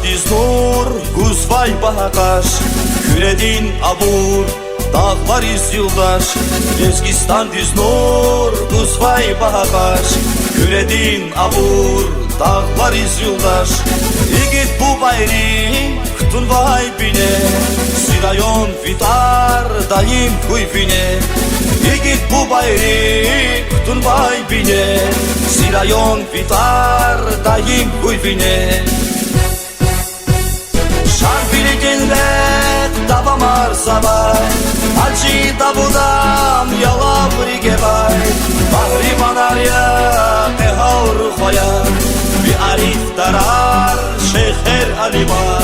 diz nur, Guzvay bahaqaş, Küredin abur, dağlar iz yıldaş. Rezgistan diz nur, Guzvay bahaqaş, Küredin abur, dağlar iz yıldaş. İgit bu bayri, Ktun vay bine, Sirayon vitar, dayım kuy bine. İgit bu bayri, Ktun vay bine, Sirayon vitar, dayım kuy bine. Şarfili cennet, davamar sabay, Hacı davudam, yalavri gebay. Bahri manarya, ehavru khoyar, bir arif darar, Şeyher Alimar.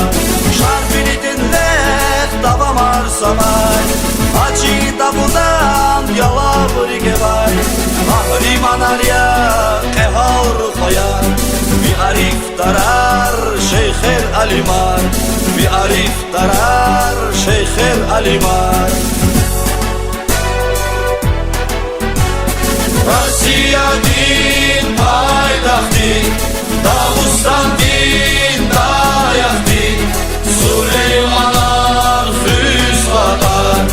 Şarfili cennet, davamar sabay, Hacı davudam, yalavri gebay. Bahri manarya, ehavru khoyar, bir arif darar, Şeyher Alimar. Bir arif darar, Şeyher Alimar. Rossiya din paytaxti, Dağıstan din dayaqti. Süleymanar füzqatar,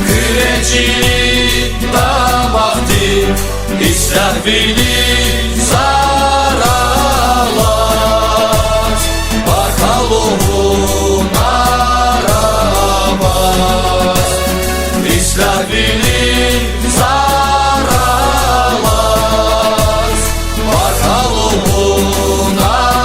Küreçilik damaqti. İsrafili zaralar, Bakaluhun arabaz. İsrafili zaralar, Bakaluhun arabaz.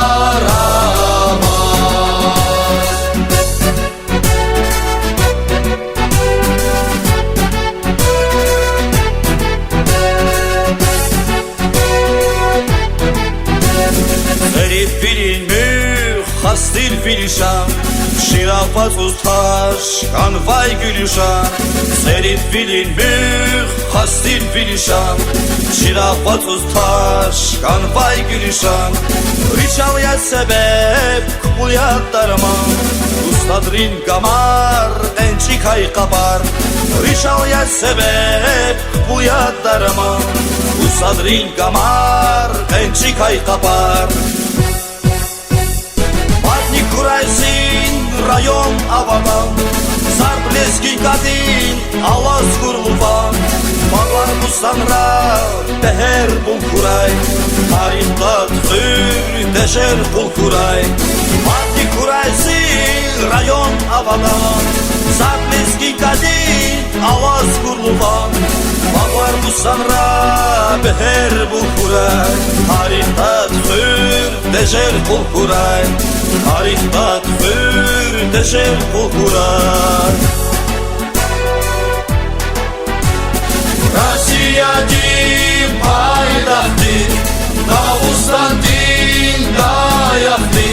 Garip bilinmüş, hastil filşan, Şirafat ustaş, kanvay gülüşan. Serif bilinmüş, hastil filşan, Şirafat ustaş, kanvay gülüşan. Riçavya sebep, kubuyat darman, Ustadrin gamar, ençik ay kapar. Riçavya sebep, kubuyat darman, Ustadrin gamar, ençik ay kapar. Matni kuraysin, rayon avadan, Zarbleski kadin, alaz kurluvan. Bağlar mustanra, teher bul kuray, Tarihta tüzür, deşer bul kuray. Matni kuraysin, rayon avadan, Zarbleski kadin, alaz kurluvan. Bağlar mustanra, teher bul kuray, Tarihta tüzür, deşer bul kuray. Tarihta tüzür, deşer bul kuray. Rossiya din paytaxti, Dağıstan din dayaqti.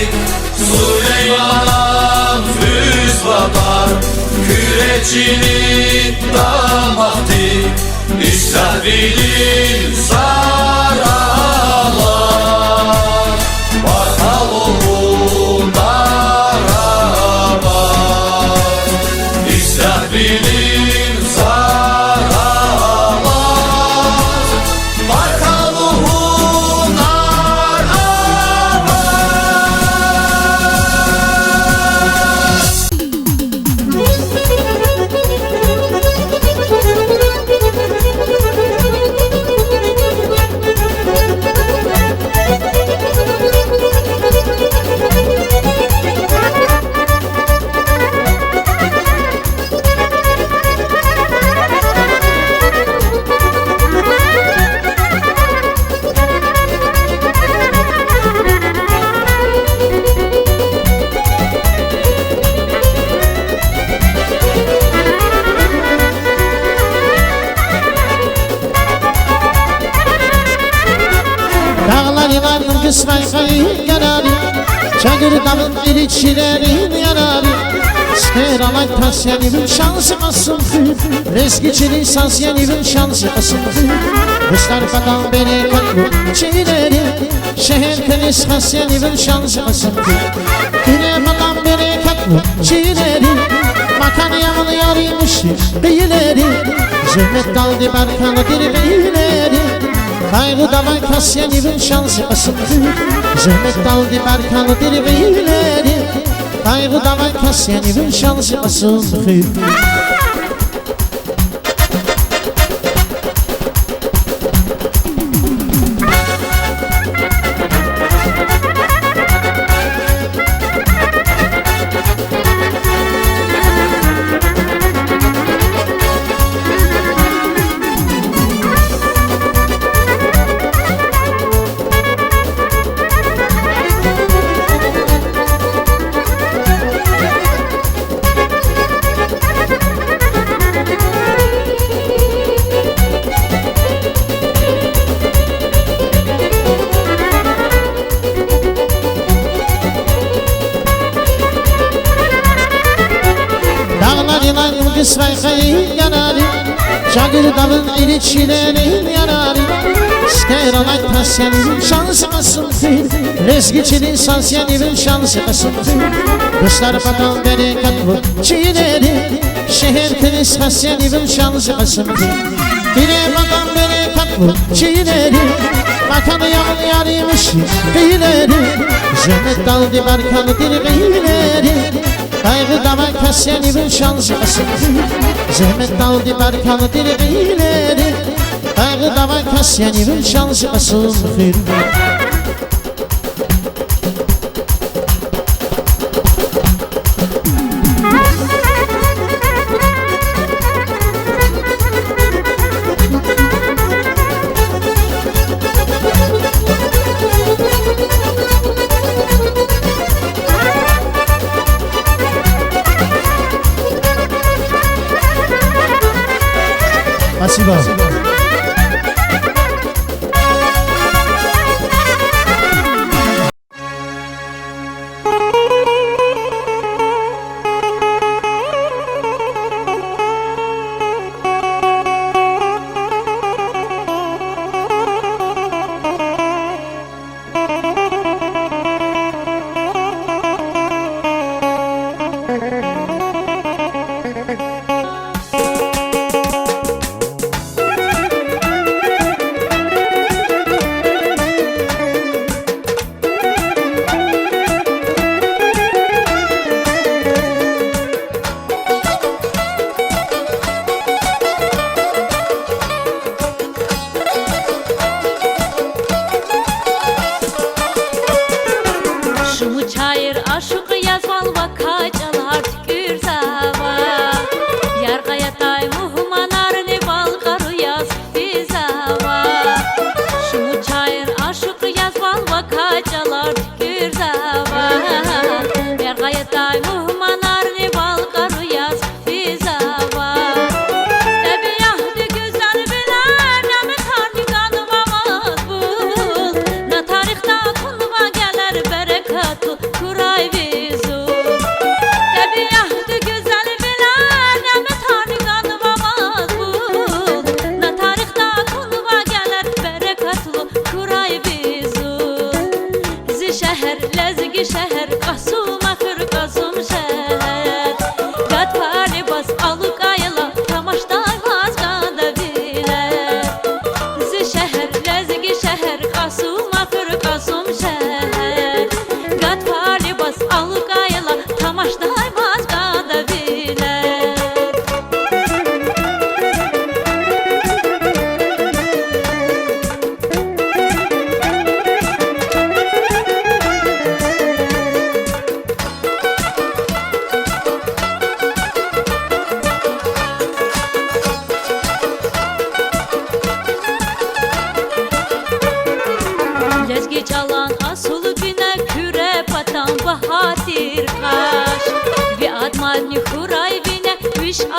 Süleymanan füzqatar, Küreçilik damaqti. İsrafilin zaralar, Bakaluhun arabaz. İsrafilin zaralar, Bakaluhun arabaz. Dağlar yılanın kısmay kayın yanarı, Çagır damın irikçilerin yanarı. Sper alay tas yanıvın şansı asıldı, Rezgiçinin saz yanıvın şansı asıldı. Kuşlar kadar beni kalbim çiğleri, Şehir tenis has yanıvın şansı asıldı. Güne kadar beni kalbim çiğleri, Makan yağını yarıymış beyleri. Zümmet daldı barkanı dirbeyileri, Kaygı daman kasyan ibn şansı asıldı. Zümmet daldı barkanı dirbeyileri, Kaygıdan kes yani bir şansı asıl khir. Kısraykayı yanarı Çagır davın iliçilerin yanarı Skeranay tasyanın şansı asıltı Rezgiçinin sansyanın şansı asıltı Kuşlar bakan berekat bu çiğleri Şehir tenis hasyanın şansı asıltı Dile bakan berekat bu çiğleri Bakanı yağın yarıymış ileri Zümmet daldı barkanı dirgeyleri Kaygıdan kes yani bir şansı asıltı Zahmet daldı barkanı dirgeyleri Kaygıdan kes yani bir şansı asıltı Спасибо.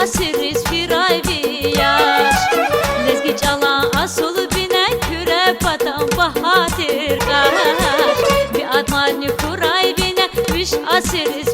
Asiriz firay viyaş Lezgi çalan asıl bine küre patan bahadır kaş Bir atmani kuray bine viş asiriz